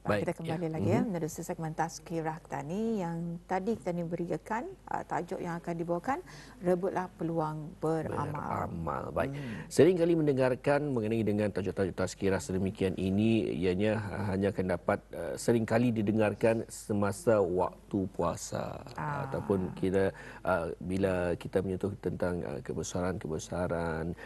Baik, Kita kembali ya. lagi ya menerusi segmen Tazkirah kita ni yang tadi kita ni berikan tajuk yang akan dibawakan rebutlah peluang beramal. Beramal. Baik. Sering kali mendengarkan mengenai dengan tajuk-tajuk tazkirah sedemikian ini, ianya hanya akan dapat sering kali didengarkan semasa waktu puasa ataupun kita bila kita menyentuh tentang kebesaran-kebesaran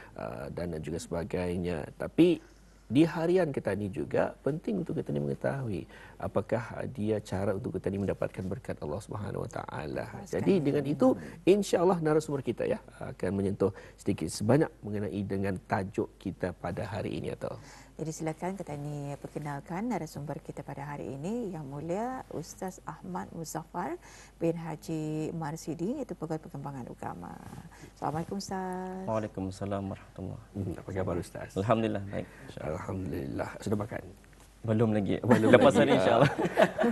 dan juga sebagainya. Tapi di harian kita ni juga penting untuk kita ni mengetahui apakah dia cara untuk kita ni mendapatkan berkat Allah Subhanahu Wa Taala. Jadi dengan itu insya-Allah narasumber kita ya akan menyentuh sedikit sebanyak mengenai dengan tajuk kita pada hari ini atau. Jadi silakan kita ni perkenalkan narasumber kita pada hari ini Yang Mulia Ustaz Ahmad Muzaffar bin Haji Marsidi, iaitu Pegawai Perkembangan Agama. Assalamualaikum Ustaz. Waalaikumsalam warahmatullahi. Apa khabar Ustaz? Alhamdulillah baik. Alhamdulillah. Sudah makan? Belum lagi. Belum Lepas lagi. hari insya-Allah.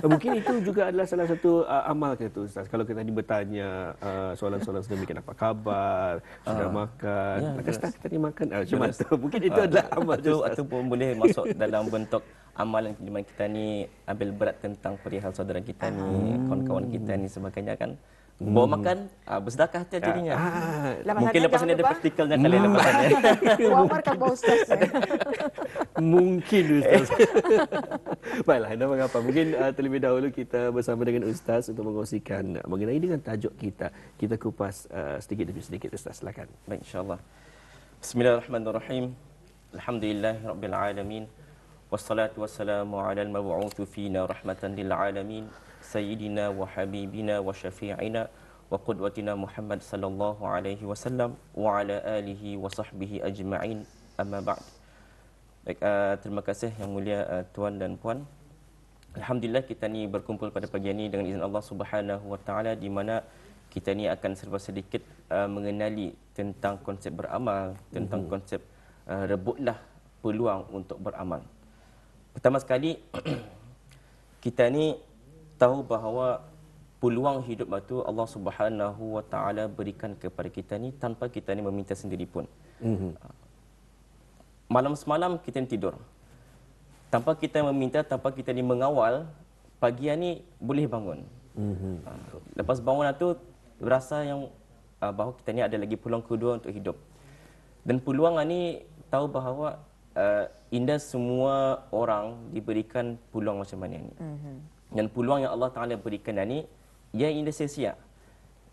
Mungkin itu juga adalah salah satu amal ke tu Ustaz. Kalau kita ni bertanya soalan-soalan sedemikian, apa khabar, sudah makan, ya, maka Ustaz kita ni makan macam Jelas. mana? Mungkin itu adalah amal Ustaz. Itu pun boleh masuk dalam bentuk amalan di mana kita ni ambil berat tentang perihal saudara kita ni, kawan-kawan kita ni sebagainya kan. Bawa makan, bersedekah tiap dirinya. Mungkin lepas ni ada praktikalnya kali lepas ni. Wamarkan Pak Ustaz. Mungkin Ustaz. Baiklah, dah mengapa. Mungkin terlebih dahulu kita bersama dengan Ustaz untuk mengkongsikan mengenai dengan tajuk kita. Kita kupas sedikit demi sedikit Ustaz. Silakan. Baik, insya-Allah. Bismillahirrahmanirrahim. Alhamdulillahirabbil alamin. Wassalatu wassalamu ala al-mab'uts fina rahmatan lil alamin. Sayyidina wa habibina wa syafi'ina wa qudwatina Muhammad sallallahu alaihi wasallam wa ala alihi wa sahbihi ajma'in, amma ba'd. Baik, terima kasih yang mulia tuan dan puan. Alhamdulillah kita ni berkumpul pada pagi ini dengan izin Allah Subhanahu wa taala, di mana kita ni akan serba sedikit mengenali tentang konsep beramal, tentang konsep rebutlah peluang untuk beramal. Pertama sekali kita ni tahu bahawa peluang hidup itu Allah Subhanahu wa taala berikan kepada kita ni tanpa kita ni meminta sendiri pun. Malam semalam kita ni tidur. Tanpa kita meminta, tanpa kita ni mengawal, pagi ni boleh bangun. Lepas bangun itu rasa yang bahawa kita ni ada lagi peluang kedua untuk hidup. Dan peluang ni tahu bahawa indah semua orang diberikan peluang macam mana ni. Dan peluang yang Allah Ta'ala berikan ni, ia indah sia-sia.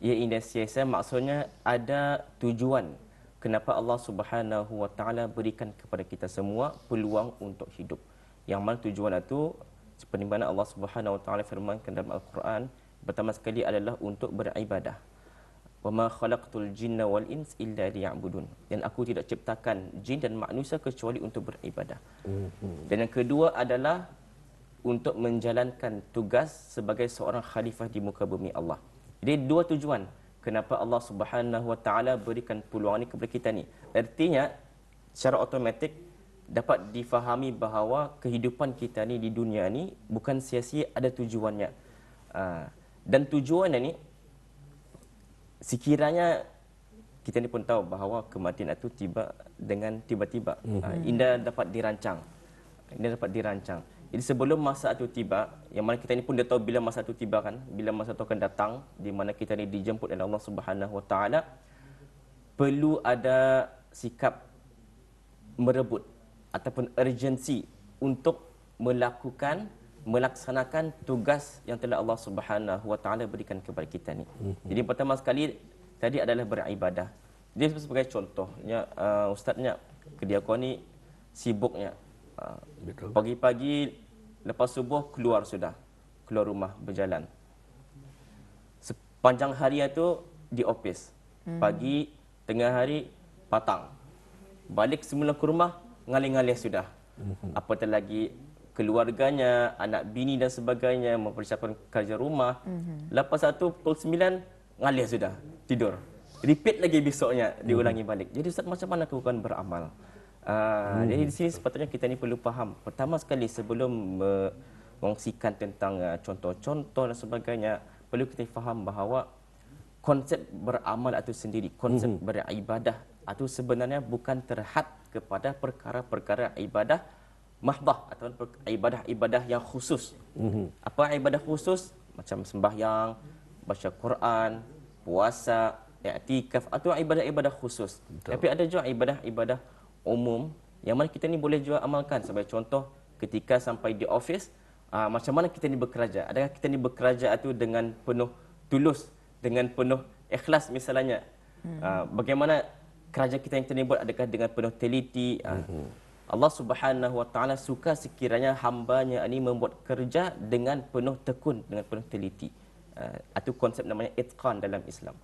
Ia indah sia-sia maksudnya ada tujuan. Kenapa Allah Subhanahu Wa Ta'ala berikan kepada kita semua peluang untuk hidup. Yang mana tujuan itu, seperti mana Allah Subhanahu Wa Ta'ala firmankan dalam Al-Quran, pertama sekali adalah untuk beribadah. وَمَا خَلَقْتُ الْجِنَّ وَالْإِنْسِ إِلَّا لِيَعْبُدُونَ. Dan aku tidak ciptakan jin dan manusia kecuali untuk beribadah. Dan yang kedua adalah untuk menjalankan tugas sebagai seorang khalifah di muka bumi Allah. Jadi dua tujuan kenapa Allah Subhanahu Wa Taala berikan peluang ini kepada kita ni. Artinya secara automatik dapat difahami bahawa kehidupan kita ni di dunia ni bukan sia-sia, ada tujuannya. Dan tujuannya ni sekiranya kita ni pun tahu bahawa kematian itu tiba dengan tiba-tiba. Indah dapat dirancang. Indah dapat dirancang. Jadi sebelum masa itu tiba, yang mana kita ni pun dah tahu bila masa itu tiba kan, bila masa itu akan datang, di mana kita ni dijemput oleh Allah Subhanahu Wa Taala, perlu ada sikap merebut ataupun urgensi untuk melaksanakan tugas yang telah Allah Subhanahu Wa Taala berikan kepada kita ni. Jadi pertama sekali tadi adalah beribadah. Jadi sebagai contohnya, ustaznya kedia kau ni sibuknya. Pagi-pagi lepas subuh keluar rumah berjalan. Sepanjang hari itu di office. Pagi, tengah hari, petang. Balik semula ke rumah, ngalih-ngalih sudah. Apatah lagi keluarganya, anak bini dan sebagainya, mempersiapkan kerja rumah. Lepas satu pukul 9, ngalih sudah, tidur. Repeat lagi besoknya, diulangi balik. Jadi Ustaz, macam mana aku akan beramal? Jadi di sini sepatutnya kita ni perlu faham. Pertama sekali sebelum mengongsikan tentang contoh-contoh dan sebagainya, perlu kita faham bahawa konsep beramal itu sendiri, konsep beribadah itu sebenarnya bukan terhad kepada perkara-perkara ibadah mahdah atau ibadah-ibadah yang khusus. Apa ibadah khusus? Macam sembahyang, baca Quran, puasa, i'tikaf atau ibadah-ibadah khusus. Betul. Tapi ada juga ibadah-ibadah umum yang mana kita ni boleh juga amalkan. Sebagai contoh, ketika sampai di office, macam mana kita ni bekerja? Adakah kita ni bekerja itu dengan penuh tulus, dengan penuh ikhlas misalnya? Bagaimana kerja kita yang kita ni buat, adakah dengan penuh teliti? Allah Subhanahu Wa Taala suka sekiranya hamba-Nya ini membuat kerja dengan penuh tekun, dengan penuh teliti. Itu konsep namanya itqan dalam Islam.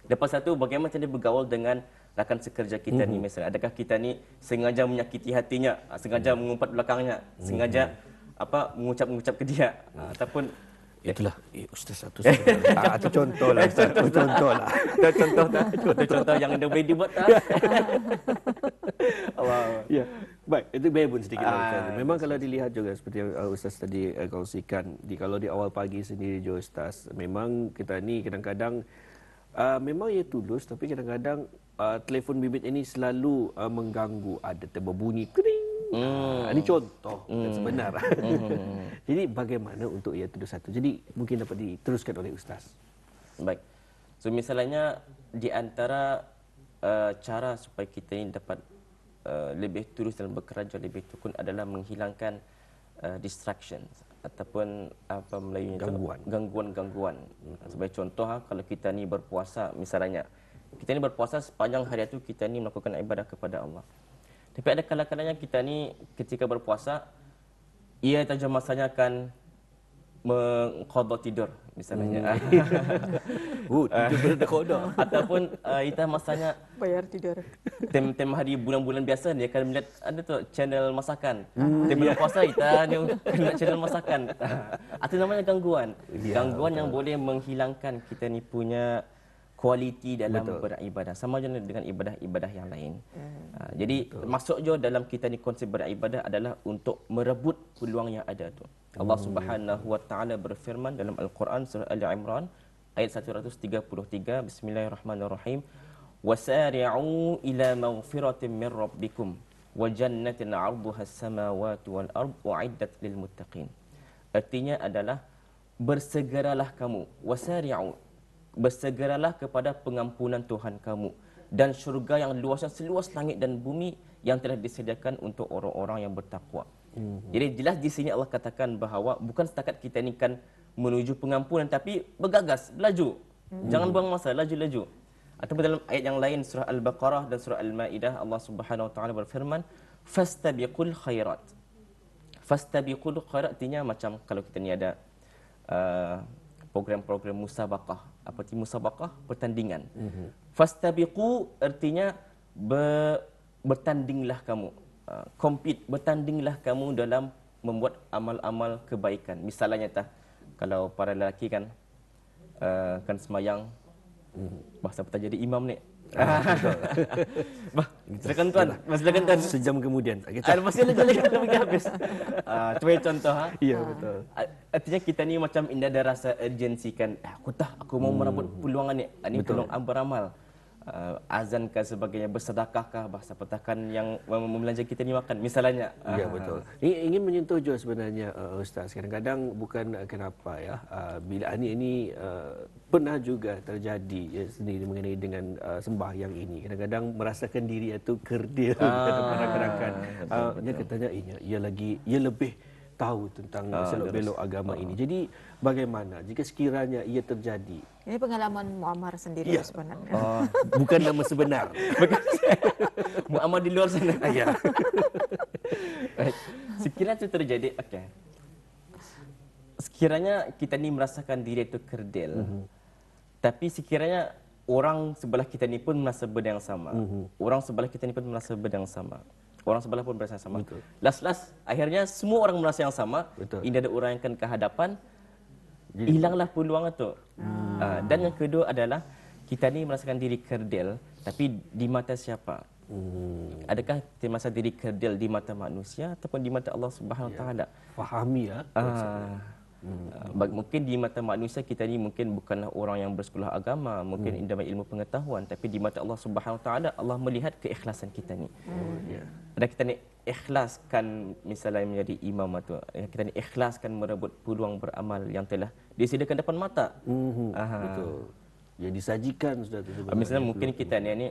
Lepas itu, bagaimana kita bergaul dengan rakan sekerja kita ni misalnya? Adakah kita ni sengaja menyakiti hatinya, sengaja mengumpat belakangnya, sengaja mengucap-mengucap ke dia, ataupun Itulah, Ustaz satu itu contoh lah, Ustaz. Itu contoh lah. contoh yang anda boleh dibuat tak? Allah. Ya, baik. Itu biar pun sedikit. Memang kalau dilihat juga seperti yang Ustaz tadi kongsikan, kalau di awal pagi sendiri juga Ustaz, memang kita ni kadang-kadang memang ia tulus, tapi kadang-kadang telefon bimbit ini selalu mengganggu. Ada berbunyi kering. Ini contoh yang sebenar. Jadi bagaimana untuk ia tulus satu? Jadi mungkin dapat diteruskan oleh Ustaz. Baik. So misalnya di antara cara supaya kita ini dapat lebih tulus dalam bekerja, lebih tekun adalah menghilangkan distractions ataupun apa Melayunya gangguan-gangguan. Sebagai contoh, kalau kita ni berpuasa misalnya, kita ni berpuasa sepanjang hari itu kita ni melakukan ibadah kepada Allah. Tapi ada kala-kalanya kita ni ketika berpuasa, ia tajam masanya akan mengqadha tidur misalnya. Tidur berqadha. Ataupun kita masanya Bayar tidur. Tem hari bulan-bulan biasa dia akan melihat ada tu channel masakan. Tem bulan puasa kita dia kena channel masakan. Itu namanya gangguan. Gangguan yang boleh menghilangkan kita ni punya kualiti dalam beribadah. Sama je dengan ibadah-ibadah yang lain. Jadi masuk je dalam kita ni konsep beribadah adalah untuk merebut peluang yang ada tu. Allah Subhanahu Wa Taala berfirman dalam Al-Quran surah Ali Imran ayat 133, Bismillahirrahmanirrahim. Wasari'u ila maghfiratin min rabbikum wa jannatin 'arduha as-samawati wal ard u'iddat lil muttaqin. Artinya adalah bersegeralah kamu, wasari'u, bersegeralah kepada pengampunan Tuhan kamu dan syurga yang luasnya seluas langit dan bumi yang telah disediakan untuk orang-orang yang bertakwa. Jadi jelas di sini Allah katakan bahawa bukan setakat kita ni kan menuju pengampunan, tapi bergagas, laju. Jangan buang masa, laju-laju. Ataupun dalam ayat yang lain surah Al-Baqarah dan surah Al-Maidah, Allah Subhanahu Wa Taala berfirman, "Fastabiqul khairat." Fastabiqul khairat artinya macam kalau kita ni ada program-program musabaqah. Apa itu musabaqah? Pertandingan. Fastabiqu artinya bertandinglah kamu. Compete, bertandinglah kamu dalam membuat amal-amal kebaikan. Misalnya kalau para lelaki kan semayang, bahasa apa jadi imam ni. Silakan tuan, silakan tuan. Sejam kemudian tak kita. Lepas ni lagi habis. Itu contoh Ya, betul. Artinya kita ni macam indah ada rasa urgensi kan. Aku mau merebut peluangan ni. Ini peluang beramal. Azan kah sebagainya, bersedekahkah, bahasa petakan yang membelanja kita ni makan misalnya. Ya, betul. Ini ingin menyentuh juga sebenarnya Ustaz. Kadang-kadang bukan kenapa ya, bila ini pernah juga terjadi sendiri mengenai dengan sembahyang ini. Kadang-kadang merasakan diri itu kerdil kadang-kadang. Dia katanya ia lebih tahu tentang selok-belok agama ini. Jadi bagaimana jika sekiranya ia terjadi? Ini pengalaman Muammar sendiri sebenarnya. Bukan nama sebenar. Muammar di luar sana. Ya. Sekiranya itu terjadi, sekiranya kita ni merasakan diri itu kerdil, tapi sekiranya orang sebelah kita ni pun merasa benda yang sama. Orang sebelah kita ni pun merasa benda yang sama. Orang sebelah pun merasa yang sama. Last, akhirnya semua orang merasa yang sama. Ini ada orang yang akan ke hadapan, hilanglah peluang itu. Dan yang kedua adalah kita ni merasakan diri kerdil, tapi di mata siapa? Adakah kita merasa diri kerdil di mata manusia ataupun di mata Allah Subhanahu Wa Taala? Fahami ya. Mungkin di mata manusia kita ni mungkin bukanlah orang yang bersekolah agama, mungkin indah ilmu pengetahuan, tapi di mata Allah Subhanahu Wa Taala Allah melihat keikhlasan kita ni. Ada kita ni ikhlaskan misalnya menjadi imam atau kita ni ikhlaskan merebut peluang beramal yang telah disediakan depan mata. Betul. Yang disajikan sudah tu Misalnya mungkin kita ni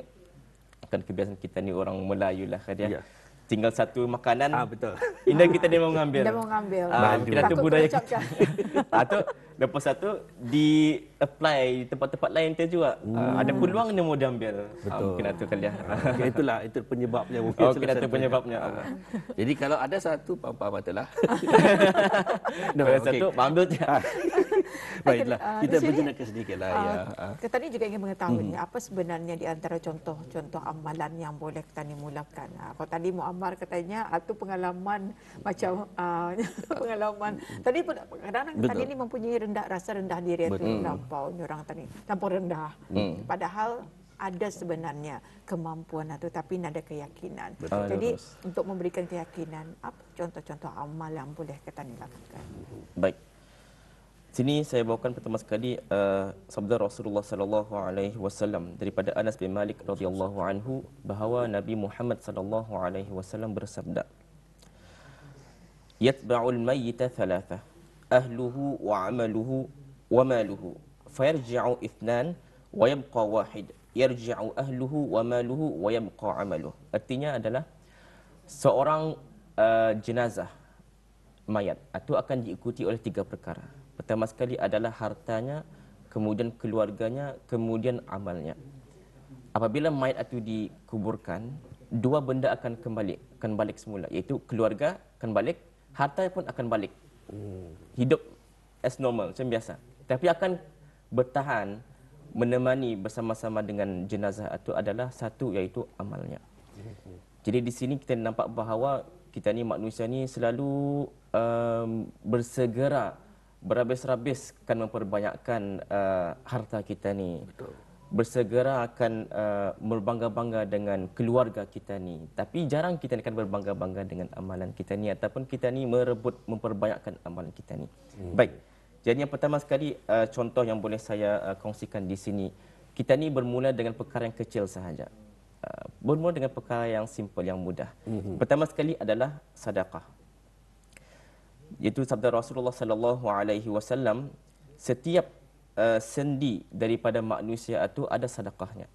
kan kebiasaan kita ni orang Melayu lah kan dia. Ya. Tinggal satu makanan. Betul. Indah kita dia mau ngambil. Dia mau ngambil. Kita tu Takut budaya kena kita. capcap. Atau lepas satu di apply di tempat-tempat lain tu juga. Ada peluang dia mau diambil. Betul. Mungkin itu kali ya. Itu penyebabnya mungkin. Oh, salah kira itu satu. penyebabnya. Jadi kalau ada satu pam-pam matalah. Kalau satu ambil je. Baiklah, Di kita sini, berjenakan sedikitlah ya. Kita ni juga ingin mengetahui ni, apa sebenarnya di antara contoh-contoh amalan yang boleh kita ni mulakan. Kalau tadi Muammar katanya itu pengalaman macam pengalaman. Tadi pun kadang-kadang tadi ni mempunyai rasa rendah diri itu lampau orang tadi. Lampau rendah. Padahal ada sebenarnya kemampuan itu tapi ada keyakinan. Jadi untuk memberikan keyakinan, apa contoh-contoh amal yang boleh kita ni lakukan? Baik. Sini saya bawakan pertama sekali sabda Rasulullah sallallahu alaihi wasallam daripada Anas bin Malik radhiyallahu anhu bahawa Nabi Muhammad sallallahu alaihi wasallam bersabda, "Yatba'ul mayyita thalatha, ahluhu wa 'amaluhu wa maluhu, fayarji'u ithnan wa yabqa wahid, yarji'u ahluhu wa maluhu wa yabqa 'amaluhu." Artinya adalah seorang jenazah mayat itu akan diikuti oleh 3 perkara. Pertama sekali adalah hartanya, kemudian keluarganya, kemudian amalnya. Apabila mayat itu dikuburkan, 2 benda akan balik semula, iaitu keluarga akan balik, harta pun akan balik. Hidup as normal macam biasa. Tapi akan bertahan menemani bersama-sama dengan jenazah itu adalah satu, iaitu amalnya. Jadi di sini kita nampak bahawa kita ni manusia ni selalu bersegera berhabis-habiskan memperbanyakkan harta kita ni. Betul. Bersegera akan berbangga-bangga dengan keluarga kita ni. Tapi jarang kita akan berbangga-bangga dengan amalan kita ni ataupun kita ni memperbanyakkan amalan kita ni. Baik. Jadi yang pertama sekali contoh yang boleh saya kongsikan di sini. Kita ni bermula dengan perkara yang kecil sahaja. Bermula dengan perkara yang simple, yang mudah. Pertama sekali adalah sedekah. Iaitu sabda Rasulullah sallallahu alaihi wasallam, setiap sendi daripada manusia itu ada sedekahnya.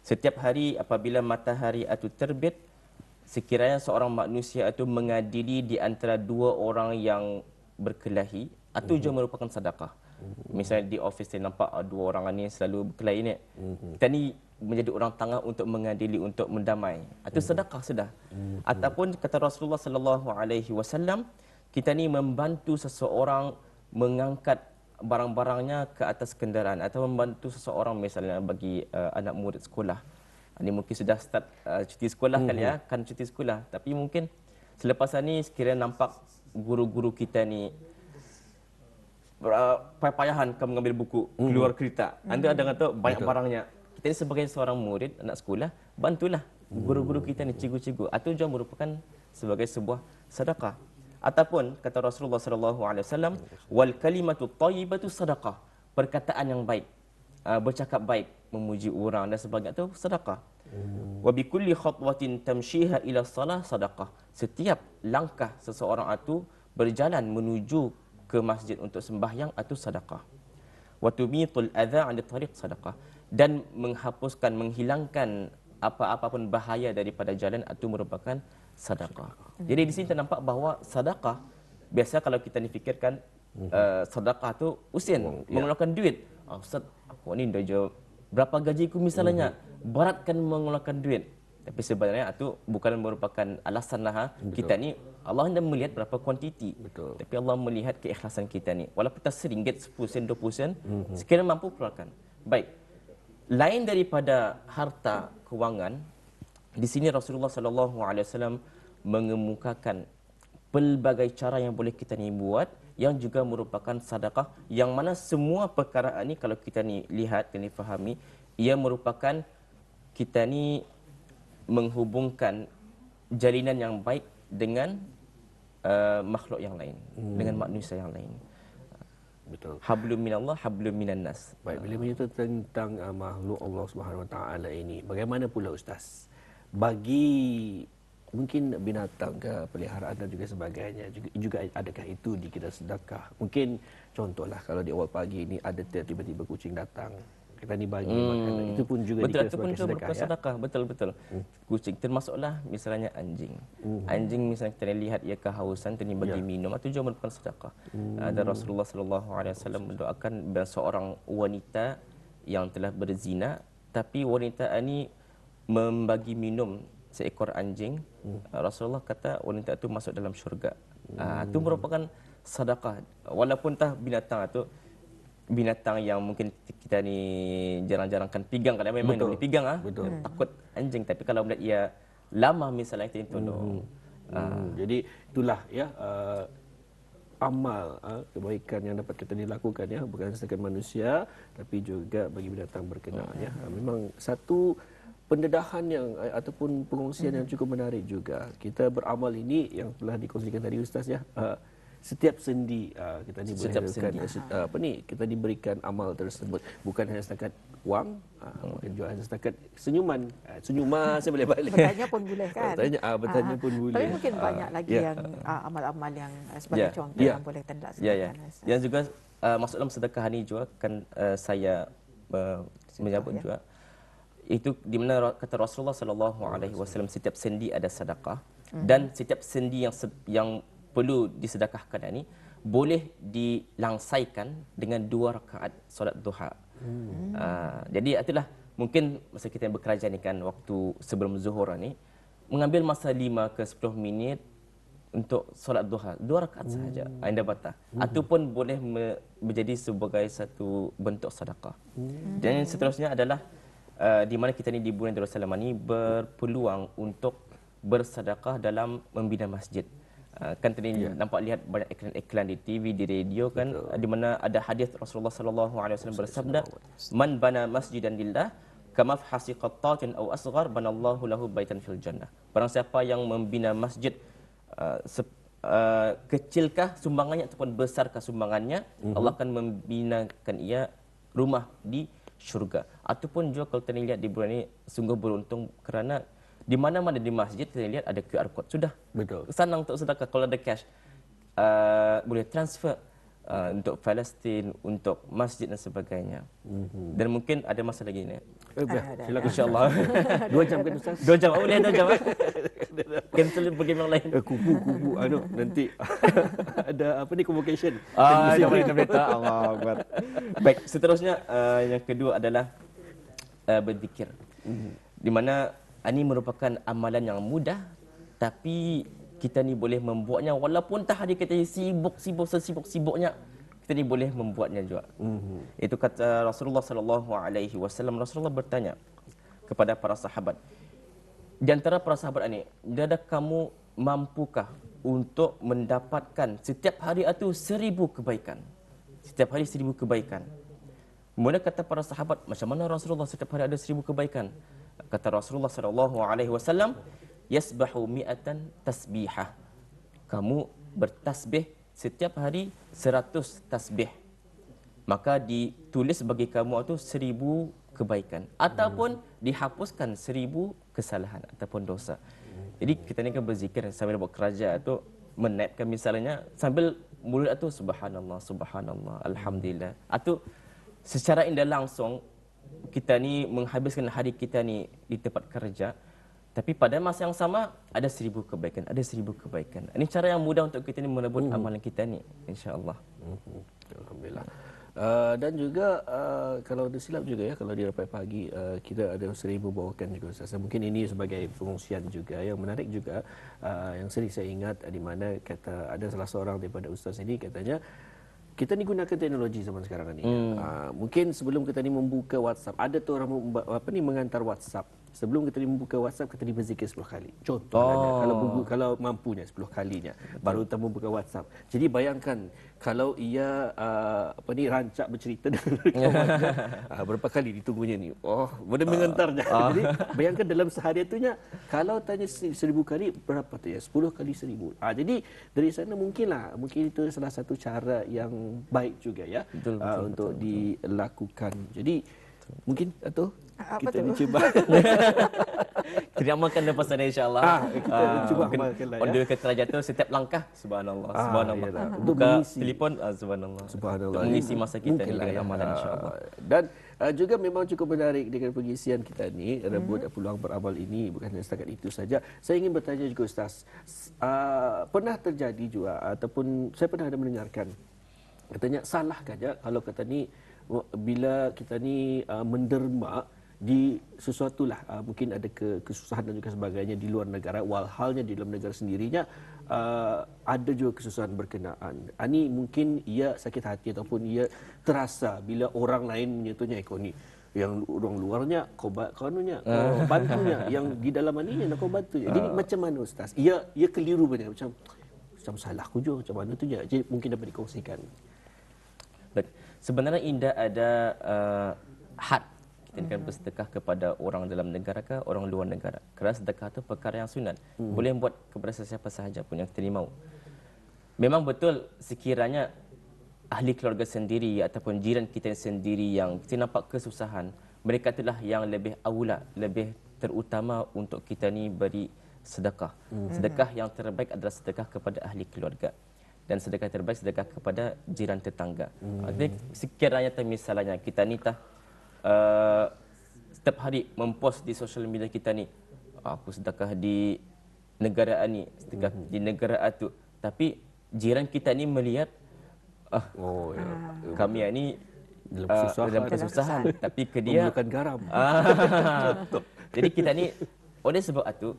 Setiap hari apabila matahari itu terbit, sekiranya seorang manusia itu mengadili di antara 2 orang yang berkelahi, itu juga merupakan sedekah. Misalnya di office saya nampak 2 orang ni selalu berkelahi ni. Kita ni menjadi orang tengah untuk mengadili, untuk mendamai. Itu sedekah sudah. Ataupun kata Rasulullah sallallahu alaihi wasallam, kita ni membantu seseorang mengangkat barang-barangnya ke atas kenderaan atau membantu seseorang misalnya bagi anak murid sekolah. Ini mungkin sudah start cuti sekolah kali ya, kan cuti sekolah. Tapi mungkin selepas ini sekiranya nampak guru-guru kita ni payah-payahan kan mengambil buku keluar kereta. Anda ada kata banyak barangnya. Kita ni sebagai seorang murid anak sekolah, bantulah guru-guru kita ni, cikgu-cikgu. Itu juga merupakan sebagai sebuah sedekah. Ataupun kata Rasulullah sallallahu alaihi wasallam, wal kalimatu thayyibatu sadaqah. Perkataan yang baik, bercakap baik, memuji orang dan sebagainya itu sedekah. Wa bi kulli khatwatin tamshiha ila salah sadaqah. Setiap langkah seseorang itu berjalan menuju ke masjid untuk sembahyang itu sedekah. Wa tumitul adza 'ala tariq sadaqah. Dan menghapuskan, menghilangkan apa-apa pun bahaya daripada jalan itu merupakan sedekah. Jadi di sini kita nampak bahawa sedekah, biasa kalau kita fikirkan sedekah tu usin, mengeluarkan duit. Ustaz, aku ni dah jauh berapa gajiku misalnya, beratkan mengeluarkan duit. Tapi sebenarnya itu bukan merupakan alasan lah. Kita ni Allah hendak melihat berapa kuantiti. Betul. Tapi Allah melihat keikhlasan kita ni. Walaupun kita RM1, RM10, RM20, sekiranya mampu keluarkan. Baik. Lain daripada harta kewangan, di sini Rasulullah sallallahu alaihi wasallam mengemukakan pelbagai cara yang boleh kita ni buat yang juga merupakan sedekah, yang mana semua perkara ini kalau kita ni lihat dan difahami, ia merupakan kita ni menghubungkan jalinan yang baik dengan makhluk yang lain, dengan manusia yang lain. Betul. Hablum minallah, hablum minan nas. Baik, bila bercerita tentang makhluk Allah Subhanahu Wa Taala ini, bagaimana pula Ustaz? Bagi mungkin binatang ke peliharaan dan juga sebagainya, juga adakah itu dikira sedekah? Mungkin contohlah kalau di awal pagi ini ada tiba-tiba kucing datang, kita ni bagi makanan, itu pun juga Betul, dikira itu pun sebagai sedekah, ya. sedekah. Betul. Kucing termasuklah misalnya anjing. Anjing misalnya kita lihat ia kehausan, kita bagi minum, itu juga merupakan sedekah. Dan Rasulullah sallallahu alaihi wasallam mendoakan seorang wanita yang telah berzina, tapi wanita ini membagi minum seekor anjing. Rasulullah kata wanita itu masuk dalam syurga. Itu merupakan sedekah. Walaupun binatang itu binatang yang mungkin kita ni jarang-jarang kan pegang, kadang memang dia boleh pegang takut anjing, tapi kalau melihat ia lama misalnya kita tolong. Jadi itulah ya amal kebaikan yang dapat kita dilakukan, ya, bukan setakat manusia tapi juga bagi binatang berkenaan, ya. Memang satu pendedahan yang ataupun pengongsian yang cukup menarik juga. Kita beramal ini yang telah dikongsikan tadi Ustaz, ya. Setiap sendi kita ni boleh lakukan kita diberikan amal tersebut, bukan hanya setakat wang, bukan juga hanya setakat senyuman. Senyuman saya boleh balik. Bertanya pun boleh kan? Bertanya pun boleh. Tapi mungkin banyak lagi yang amal-amal yang sebagai contoh yang boleh kita laksanakan. Yang juga masuk dalam sedekah ini juga kan saya menyebut juga itu di mana kata Rasulullah sallallahu alaihi wasallam, setiap sendi ada sedekah, dan setiap sendi yang perlu disedekahkan ini boleh dilangsaikan dengan 2 rakaat solat duha. Jadi itulah mungkin masa kita bekerja ni kan, waktu sebelum zuhur ni mengambil masa 5 ke 10 minit untuk solat duha, 2 rakaat sahaja anda batal. Ataupun boleh menjadi sebagai satu bentuk sedekah. Dan yang seterusnya adalah di mana kita ni di bulan Darussalam ni berpeluang untuk bersedekah dalam membina masjid. Kan tadi nampak lihat banyak iklan-iklan di TV, di radio kan, di mana ada hadis Rasulullah sallallahu alaihi wasallam bersabda, "Man bana masjidan lillah kama fahasi qattatin aw asghar banallahu lahu baitan fil jannah." Barang siapa yang membina masjid, kecilkah sumbangannya ataupun besarkah sumbangannya, Allah akan membinakan ia rumah di syurga. Ataupun juga kalau kita lihat di bulan ini sungguh beruntung kerana di mana-mana di masjid kita lihat ada QR code. Sudah. Betul. Senang untuk sedekah. Kalau ada cash, boleh transfer untuk Palestin, untuk masjid dan sebagainya. Dan mungkin ada masa lagi ni. Silakan InsyaAllah. 2 jam kan Ustaz? 2 jam. Boleh 2 jam. Cancel program yang lain. Kupu nanti ada convocation. Dah boleh berita. Allah Akbar. Baik, seterusnya yang kedua adalah berzikir. Di mana ini merupakan amalan yang mudah, tapi kita ni boleh membuatnya walaupun tak hari kita sibuk-sibuknya, kita ni boleh membuatnya juga. Itu kata Rasulullah sallallahu alaihi wasallam. Rasulullah bertanya kepada para sahabat, di antara para sahabat ini, adakah kamu mampukah untuk mendapatkan setiap hari itu 1000 kebaikan? Setiap hari 1000 kebaikan. Kemudian kata para sahabat, macam mana Rasulullah setiap hari ada 1000 kebaikan? Kata Rasulullah sallallahu alaihi wasallam, yasbahu mi'atan tasbihah. Kamu bertasbih setiap hari 100 tasbih. Maka ditulis bagi kamu itu 1000 kebaikan ataupun dihapuskan 1000 kesalahan ataupun dosa. Jadi kita ni kan berzikir sambil buat kerja itu menaipkan misalnya sambil mulut itu subhanallah, subhanallah, alhamdulillah. Atau secara indah langsung kita ni menghabiskan hari kita ni di tempat kerja, tapi pada masa yang sama ada 1000 kebaikan, ada 1000 kebaikan. Ini cara yang mudah untuk kita ni merebut amalan kita ni, insya-Allah. Alhamdulillah. Dan juga kalau disilap juga ya, kalau di rapat pagi kita ada sering membawakan juga Ustaz. Mungkin ini sebagai pengungsian juga yang menarik juga, yang sering saya ingat di mana kata ada salah seorang daripada ustaz ini katanya, kita ni gunakan teknologi zaman sekarang ni. Mungkin sebelum kita ni membuka WhatsApp, ada tu orang mengantar WhatsApp. Sebelum kita ni membuka WhatsApp, kita ni berzikir 10 kali. Contohnya, kalau mampunya 10 kalinya, baru kita membuka WhatsApp. Jadi bayangkan kalau ia rancak bercerita dengan kawannya, berapa kali ditunggunya ni. Boleh mengantarnya. Jadi bayangkan dalam sehari itunya, kalau tanya 1000 kali, berapa tu ya? 10 kali 1000. Jadi dari sana mungkin itu salah satu cara yang baik juga ya, betul, untuk dilakukan. Jadi Mungkin atau Apa kita tu? dicuba. Kita amalkan lepas sana insya-Allah. Kita cuba Mungkin amalkanlah, ya. order kereta raja tu setiap langkah subhanallah, subhanallah. Yalah. Untuk Buka mengisi. telefon subhanallah. Subhanallah. Untuk mengisi masa kita ni Mungkinlah, dengan ya. amalan insya-Allah. Dan juga memang cukup menarik dengan pengisian kita ni, rebut peluang beramal ini. Bukan hanya setakat itu saja. Saya ingin bertanya juga Ustaz, pernah terjadi juga ataupun saya pernah ada mendengarkan, katanya salahkah ya kalau kata ni bila kita ni menderma di sesuatu lah, mungkin ada kesusahan dan juga sebagainya di luar negara, walhalnya di dalam negara sendirinya ada juga kesusahan berkenaan. Ini mungkin ia sakit hati ataupun ia terasa bila orang lain menyentuhnya ekonomi. Yang orang luarnya kau bantunya, yang di dalam aninya nak kau bantu. Jadi macam mana Ustaz? Ia keliru banyak, macam salah aku juga, macam mana tu je. Jadi mungkin dapat dikongsikan. Baik. Sebenarnya indah ada had kita akan bersedekah kepada orang dalam negara ke orang luar negara. Kerana sedekah itu perkara yang sunat. Boleh buat kepada sesiapa sahaja pun yang kita mahu. Memang betul sekiranya ahli keluarga sendiri ataupun jiran kita sendiri yang kita nampak kesusahan, mereka itulah yang lebih aula, lebih terutama untuk kita ni beri sedekah. Sedekah yang terbaik adalah sedekah kepada ahli keluarga. Dan sedekah terbaik sedekah kepada jiran tetangga. Jadi sekiranya misalnya kita ni setiap hari mempost di sosial media kita ni, aku sedekah di negara ni, sedekah di negara itu, tapi jiran kita ni melihat kami ni dalam kesusahan, tapi ke dia memerlukan garam. Jadi kita ni oleh sebab itu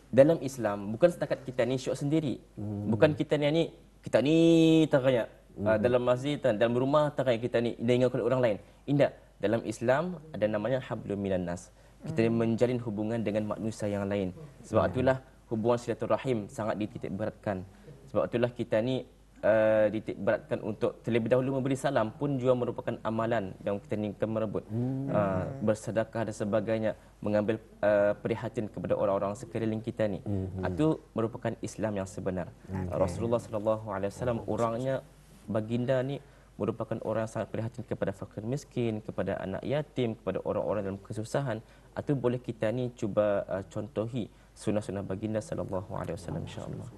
dalam Islam bukan setakat kita ni syok sendiri. Bukan kita ni terkaya dalam masjid, dalam rumah terkaya kita ni ingat orang lain. Indah. Dalam Islam ada namanya hablum minan nas. Kita menjalin hubungan dengan manusia yang lain. Sebab itulah hubungan silaturahim sangat dititik beratkan. Sebab itulah kita ni dititik beratkan untuk terlebih dahulu memberi salam pun juga merupakan amalan yang kita ingin merebut. Bersedekah dan sebagainya, mengambil perhatian kepada orang-orang sekeliling kita ni. Itu merupakan Islam yang sebenar. Rasulullah sallallahu alaihi wasallam orangnya baginda ni merupakan orang yang sangat prihatin kepada fakir miskin, kepada anak yatim, kepada orang-orang dalam kesusahan. Itu boleh kita ni cuba contohi sunnah-sunnah baginda sallallahu alaihi wasallam insya-Allah.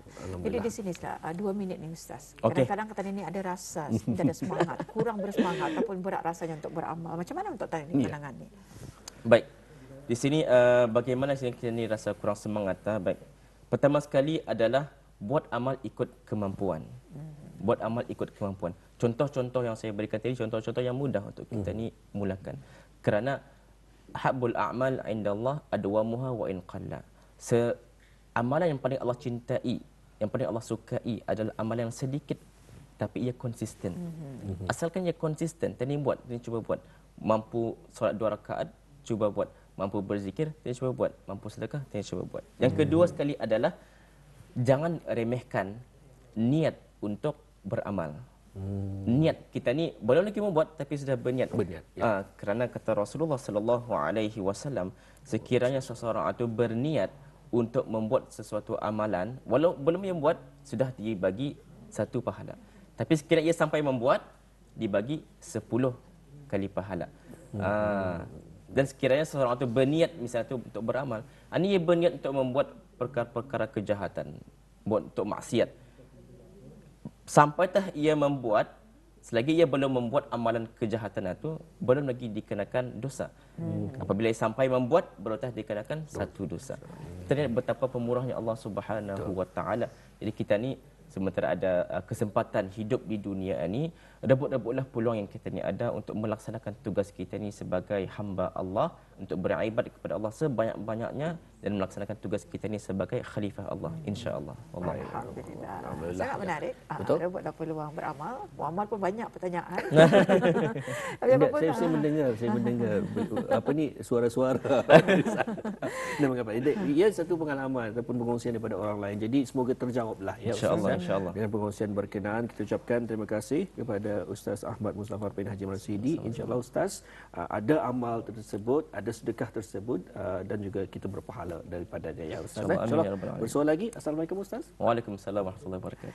Jadi di sini 2 minit ni Ustaz. Okey. Kadang-kadang kata ni ada rasa, tidak ada semangat, kurang bersemangat ataupun berat rasanya untuk beramal. Macam mana untuk tanya pandangan ni? Baik. Di sini bagaimana kita ni rasa kurang semangat? Baik. Pertama sekali adalah buat amal ikut kemampuan. Buat amal ikut kemampuan. Contoh-contoh yang saya berikan tadi, contoh-contoh yang mudah untuk kita ni mulakan. Kerana habbul a'mal indallah adwamuha wa in qalla. Amalan yang paling Allah cintai, yang paling Allah sukai adalah amalan yang sedikit tapi ia konsisten. Asalkan ia konsisten, tadi buat, tadi cuba buat. Mampu solat 2 rakaat, cuba buat. Mampu berzikir, tadi cuba buat. Mampu sedekah, tadi cuba buat. Yang kedua sekali adalah jangan remehkan niat untuk beramal. Niat kita ni belum lagi membuat tapi sudah berniat. Ya. Kerana kata Rasulullah sallallahu alaihi wasallam, sekiranya seseorang itu berniat untuk membuat sesuatu amalan, walau belum membuat sudah dibagi 1 pahala. Tapi sekiranya ia sampai membuat, dibagi 10 kali pahala. Dan sekiranya seseorang itu berniat misalnya itu untuk beramal, ini ia berniat untuk membuat perkara-perkara kejahatan, buat untuk maksiat. Sampai ia membuat, selagi ia belum membuat amalan kejahatan itu, belum lagi dikenakan dosa. Apabila ia sampai membuat, baru dikenakan 1 dosa. Kita lihat betapa pemurahnya Allah Subhanahu wa taala. Jadi kita ni sementara ada kesempatan hidup di dunia ini, rebut-rebutlah peluang yang kita ni ada untuk melaksanakan tugas kita ni sebagai hamba Allah, untuk beribadat kepada Allah sebanyak-banyaknya dan melaksanakan tugas kita ni sebagai khalifah Allah, insya-Allah. Alhamdulillah. Alhamdulillah. Sangat menarik. Betul. Rebutlah peluang beramal. Beramal pun banyak pertanyaan. Tapi Tidak, apapun saya mendengar apa ni suara-suara. Dia mengapa? Ia satu pengalaman ataupun pengongsian daripada orang lain. Jadi semoga terjawablah ya Insya-Allah, Ustaz. insya-Allah. Dengan pengongsian berkenaan, kita ucapkan terima kasih kepada Ustaz Ahmad Muzafar bin Haji Marsidi. Insya-Allah Ustaz ada amal tersebut, ada sedekah tersebut dan juga kita berpahala daripadanya ya Ustaz. InsyaAllah, amin ya rabbal alamin. Bersoal lagi. Assalamualaikum Ustaz. Waalaikumsalam warahmatullahi wabarakatuh.